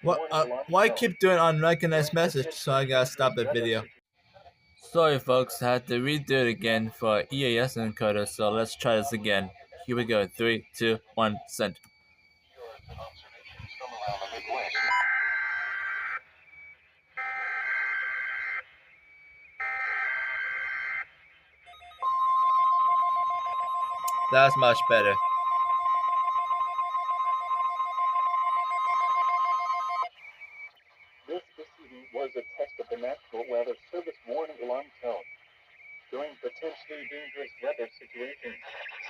What? Why keep doing unrecognized message? So I gotta stop the video. Sorry folks, I had to redo it again for EAS encoder, so let's try this again. Here we go, 3, 2, 1, send. That's much better. This incident was a test of the National Weather Service warning alarm tone. During potentially dangerous weather situations,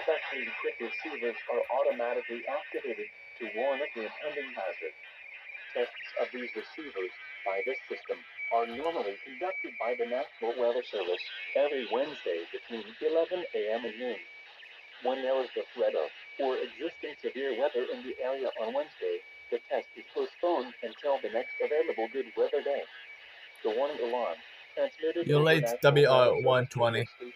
specially equipped receivers are automatically activated to warn of the impending hazard. Tests of these receivers by this system are normally conducted by the National Weather Service every Wednesday between 11 a.m. and noon. When there is the threat of or existing severe weather in the area on Wednesday, the test is postponed until the next available good weather day. The warning alarm, transmitted You're over late, National Weather Service radio WR120. stations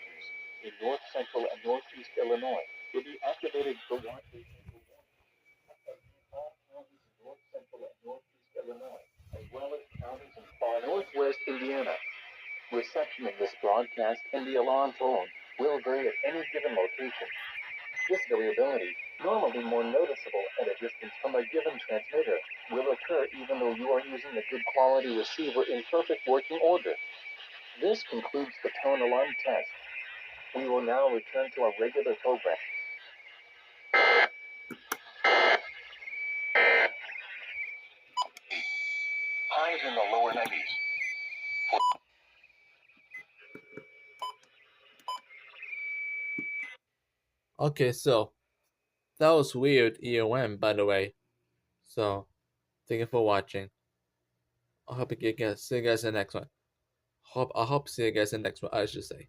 in north central and northeast Illinois, will be activated for watches and affecting all counties in north central and northeast Illinois, as well as counties in far northwest Indiana. Reception of this broadcast and the alarm tone will vary at any given location. This variability, normally more noticeable at a distance from a given transmitter, will occur even though you are using a good quality receiver in perfect working order. This concludes the tone alarm test. We will now return to our regular program. Highs in the lower 90s. Okay, so that was weird EOM, by the way. So thank you for watching. I hope you guys see you guys in the next one. I hope see you guys in the next one, I should say.